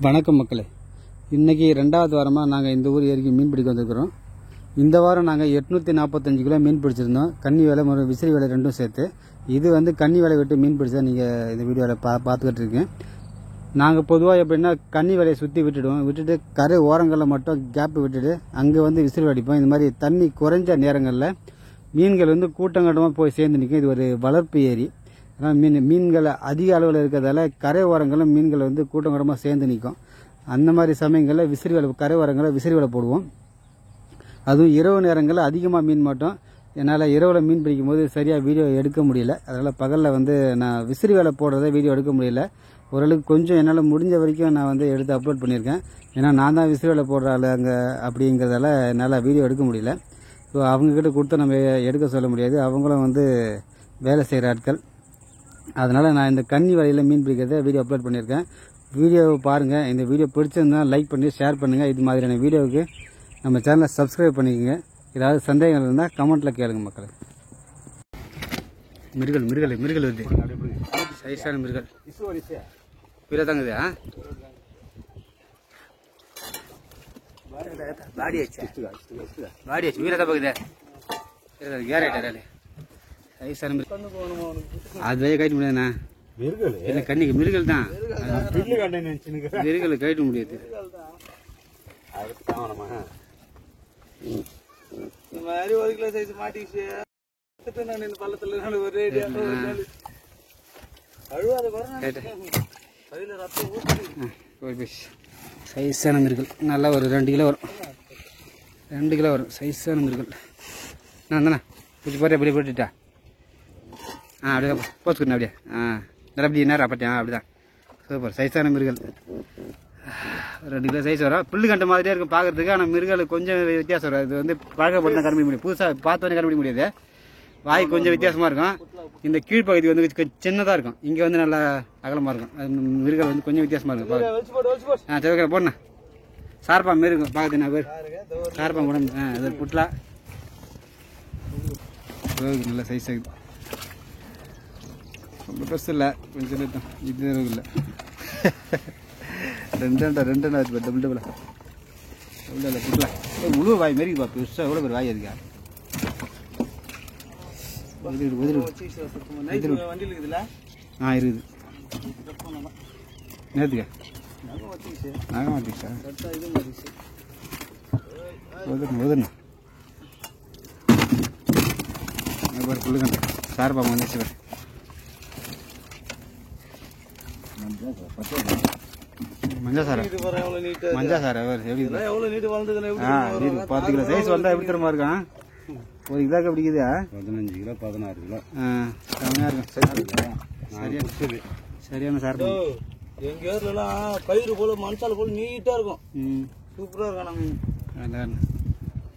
வணக்கம் மக்களே. இன்றைக்கி 2வது வாரமாக நாங்கள் இந்த ஊர் ஏரிக்கு மீன் பிடிக்க வந்திருக்கிறோம். இந்த வாரம் நாங்கள் 845 கிலோ மீன் பிடிச்சிருந்தோம். கன்னி வேலை விசிறி வேலை ரெண்டும் சேர்த்து. இது வந்து கன்னி வேலை விட்டு மீன் பிடிச்சா நீங்கள் இந்த வீடியோவில் பார்த்துக்கிட்டு இருக்கீங்க. நாங்கள் பொதுவாக எப்படின்னா கன்னி வேலையை சுற்றி விட்டுட்டு கரை ஓரங்களில் மட்டும் கேப்பு விட்டுட்டு அங்கே வந்து விசிறி அடிப்போம். இந்த மாதிரி தண்ணி குறைஞ்ச நேரங்களில் மீன்கள் வந்து கூட்டங்கட்டமாக போய் சேர்ந்து நிற்கும். இது ஒரு வளர்ப்பு ஏரி. ஆனால் மீன்கள் அதிக அளவில் இருக்கிறதால கரை ஓரங்களும் மீன்கள் வந்து கூட்டங்கட்டமாக சேர்ந்து நிற்கும். அந்த மாதிரி சமயங்களில் விசிறி வலை கரை ஓரங்களில் விசிறி வலை போடுவோம். அதுவும் இரவு நேரங்களில் அதிகமாக மீன் மாட்டோம். என்னால் இரவில் மீன் பிடிக்கும் போது சரியாக வீடியோ எடுக்க முடியல. அதனால் பகலில் வந்து நான் விசிறி வலை போடுறத வீடியோ எடுக்க முடியல. ஓரளவுக்கு கொஞ்சம் என்னால் முடிஞ்ச வரைக்கும் நான் வந்து எடுத்து அப்லோட் பண்ணியிருக்கேன். ஏன்னா நான் தான் விசிறி வலை போடுற ஆள் அங்கே அப்படிங்கிறதால என்னால் வீடியோ எடுக்க முடியல. ஸோ அவங்கக்கிட்ட கொடுத்து நம்ம எடுக்க சொல்ல முடியாது. அவங்களும் வந்து வேலை செய்கிற ஆட்கள். அதனால் நான் இந்த கன்னி வலையில் மீன் பிடிக்கிறத வீடியோ அப்லோட் பண்ணியிருக்கேன். வீடியோவை பாருங்கள். இந்த வீடியோ பிடிச்சிருந்தா லைக் பண்ணி ஷேர் பண்ணுங்கள். இது மாதிரியான வீடியோவுக்கு நம்ம சேனலை சப்ஸ்கிரைப் பண்ணிக்கோங்க. ஏதாவது சந்தேகங்கள் இருந்தால் கமெண்ட்டில் கேளுங்க மக்கள். மிருகல் வருது. சைஸான மிருகல் வீர தாங்குது. பாடி ஆச்சு வீர தான் பார்க்குது. கேரட் அது வய கட்ட முடியாதுண்ணா. இல்லை கண்ணிக்கு மிருகல் தான். மிருகல் கட்ட முடியாது. சைஸான மிருகல் நல்லா ஒரு 2 கிலோ வரும். 2 கிலோ வரும் சைஸான மிருகல். நான் தானே பிடிச்சி போட்டு அப்படியே போட்டுட்டா. அப்படியே போச்சுக்கணும். அப்படியே நல்லா அப்படி நேரம் அப்பட்டியா அப்படிதான். சூப்பர் சைஸான மிருகல். 2 கிலோ சைஸ் வரும். புல்லு கண்ட மாதிரியே இருக்கும் பார்க்கறதுக்கு. ஆனால் மிருகல் கொஞ்சம் வித்தியாசம் வரும். இது வந்து பழக்கப்பட்டு தான் கண்டுபிடிக்க முடியும். புதுசாக பார்த்தோன்னே கண்டுபிடிக்க முடியாது. வாய் கொஞ்சம் வித்தியாசமாக இருக்கும். இந்த கீழ்ப்பகுதி வந்து சின்னதாக இருக்கும். இங்கே வந்து நல்லா அகலமாக இருக்கும். அது மிருகல் வந்து கொஞ்சம் வித்தியாசமாக இருக்கும். சரி போடணா. சார்பா மாரி இருக்கும் பார்க்குறது. நான் பேர் சார்பா உடம்பு. அது புட்லா நல்ல சைஸ் ஆகுது. ரொம்ப பெருசு இல்லை, கொஞ்சம் தான். இது இல்லை. 2 டபுள் புட்லா முழு வாய் மாரி இருக்குப்பா. பெருசாக எவ்வளோ பேர் வாய் அதுக்கா. இருக்குது. நேற்றுக்கா நகை மாட்டிச்சா உதண்ணா புள்ளுங்க. சார்பா வந்துச்சு. மஞ்சா சார் எப்படி 10 கிலோ சைஸ் வந்தா எப்படி தரமா இருக்கான். ஒரு இதாக்க பிடிக்குது. 15 கிலோ 16 கிலோ கம்மியா இருக்கும். சரியான சார். எங்க ஏர்லாம் பயிறு போல மனசால போல நீட்டா இருக்கும். சூப்பரா இருக்காங்க.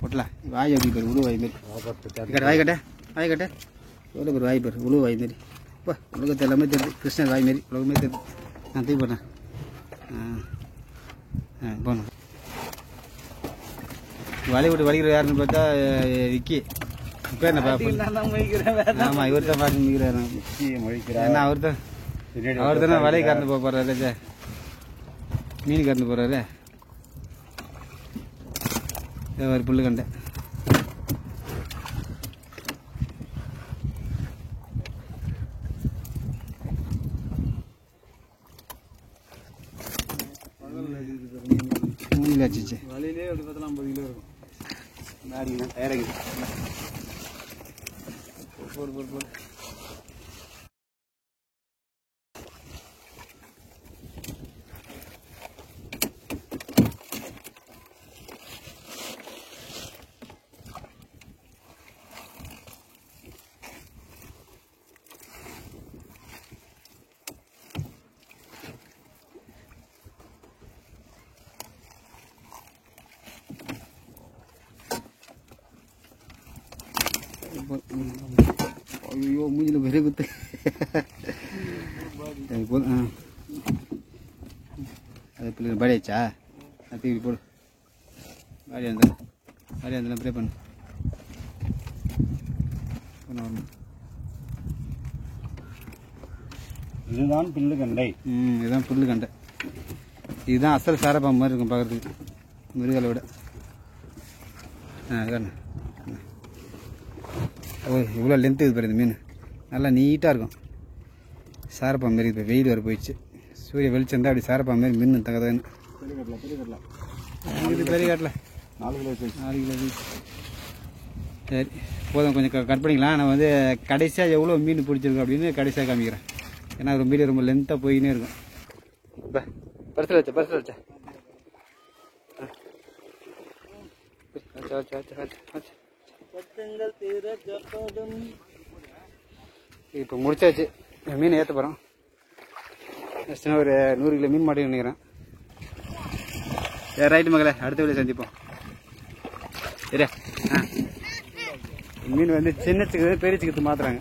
போட்டல வாய் அப்படி பேர் உழு வாய் மாரி. வாய் கட்ட எவ்வளோ பேர் வாய் பேர் உழு வாய் மாரி. இப்போ உலகத்தை எல்லாமே தெரியுது. கிருஷ்ணர் வாய் மாரி உலகமே தெரியுது. நான் தூக்கி போட்டேன். போனேன் வலை விட்டு வலிக்கிற யாருன்னு பார்த்தா விக்கி. இப்போ என்ன ஆமாம் இவர் தான் பார்த்து மிக்கிறாரு. ஏன்னா அவர் தானே வலையை கறந்து போக போகிறாரு. மீன் கறந்து போகிறாரு. ஒரு புல்லு கண்டை. மூணு வலையிலே அப்படி பார்த்தா 50 கிலோ இருக்கும். தயாராகுது. போடு ஐயோ மூஞ்சில பெரிய குத்து. அது பிள்ளை பாடி ஆச்சா. தூக்கி போடு. பாடி அந்த ப்ரே பண்ணு. இதுதான் புல்லு கண்டை. இதுதான் புல்லு கண்டை. இதுதான் அசல் சாரப்பாம்பு மாதிரி இருக்கும் பார்க்குறதுக்கு, மிருகலை விட. ஓ இவ்வளோ லென்த்து இது பாரு இந்த மீன், நல்லா நீட்டாக இருக்கும். சாரப்பாம்பு மாரி இப்போ வெயில் வர போயிடுச்சு, சூரிய வெளிச்சம் தான் அப்படி சாரப்பாம்பு மாரி மீன் தகதன்னு. இது பெரிய காட்டில் 4 கிலோ. சரி போதும், கொஞ்சம் கட் பண்ணிக்கலாம். நான் வந்து கடைசியாக எவ்வளோ மீன் பிடிச்சிருக்கோம் அப்படின்னு கடைசியாக காமிக்கிறேன். ஏன்னா ஒரு மீன் ரொம்ப லென்த்தாக போயின்னே இருக்கும். இப்போ பரிசல் வச்சா இப்போ முடிச்சாச்சு. மீன் ஏற்ற போகிறோம். ஜஸ்ட்னா ஒரு 100 கிலோ மீன் மாட்டேன்னு நினைக்கிறேன். சரி ரைட்டு மகளே, அடுத்த வீடியோ சந்திப்போம். சரியா? மீன் வந்து சின்ன சிக்கத்து பெரிய சிக்கத்து மாத்துறாங்க.